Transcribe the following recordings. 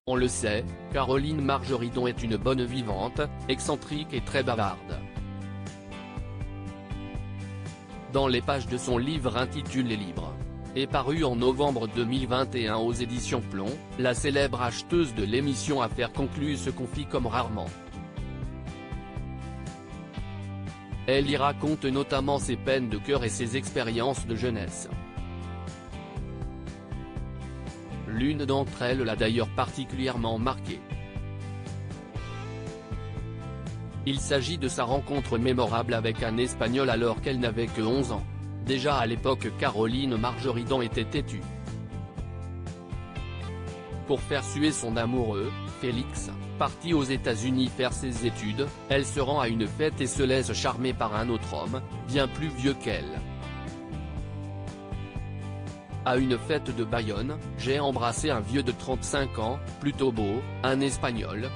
On le sait, Caroline Margeridon est une bonne vivante, excentrique et très bavarde. Dans les pages de son livre intitulé Libre, et paru en novembre 2021 aux éditions Plomb, la célèbre acheteuse de l'émission Affaires conclues se confie comme rarement. Elle y raconte notamment ses peines de cœur et ses expériences de jeunesse. L'une d'entre elles l'a d'ailleurs particulièrement marquée. Il s'agit de sa rencontre mémorable avec un Espagnol alors qu'elle n'avait que 11 ans. Déjà à l'époque, Caroline Margeridon était têtue. Pour faire suer son amoureux, Félix, parti aux États-Unis faire ses études, elle se rend à une fête et se laisse charmer par un autre homme, bien plus vieux qu'elle. À une fête de Bayonne, j'ai embrassé un vieux de 35 ans, plutôt beau, un Espagnol.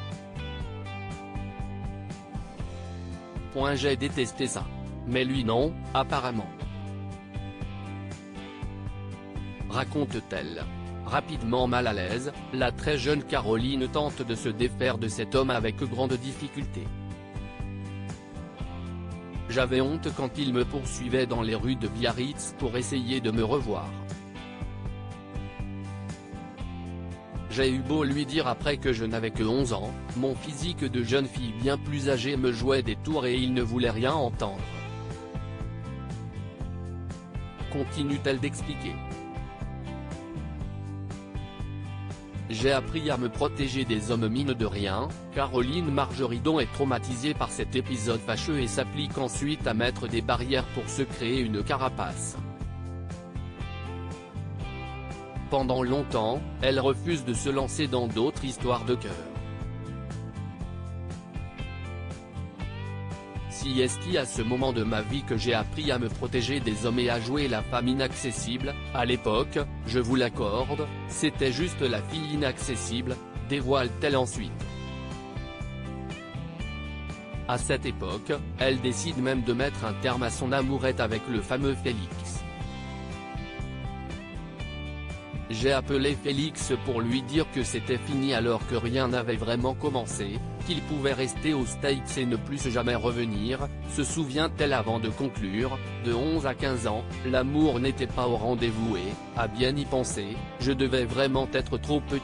J'ai détesté ça. Mais lui non, apparemment. Raconte-t-elle. Rapidement mal à l'aise, la très jeune Caroline tente de se défaire de cet homme avec grande difficulté. J'avais honte quand il me poursuivait dans les rues de Biarritz pour essayer de me revoir. J'ai eu beau lui dire après que je n'avais que 11 ans, mon physique de jeune fille bien plus âgée me jouait des tours et il ne voulait rien entendre. Continue-t-elle d'expliquer. J'ai appris à me protéger des hommes mine de rien. Caroline Margeridon est traumatisée par cet épisode fâcheux et s'applique ensuite à mettre des barrières pour se créer une carapace. Pendant longtemps, elle refuse de se lancer dans d'autres histoires de cœur. Si est-ce à ce moment de ma vie que j'ai appris à me protéger des hommes et à jouer la femme inaccessible, à l'époque, je vous l'accorde, c'était juste la fille inaccessible, dévoile-t-elle ensuite. À cette époque, elle décide même de mettre un terme à son amourette avec le fameux Félix. J'ai appelé Félix pour lui dire que c'était fini alors que rien n'avait vraiment commencé, qu'il pouvait rester aux States et ne plus jamais revenir, se souvient-elle avant de conclure. De 11 à 15 ans, l'amour n'était pas au rendez-vous et, à bien y penser, je devais vraiment être trop petite.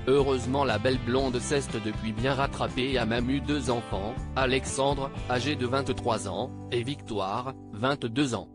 Heureusement la belle blonde s'est depuis bien rattrapée et a même eu 2 enfants, Alexandre, âgé de 23 ans, et Victoire, 22 ans.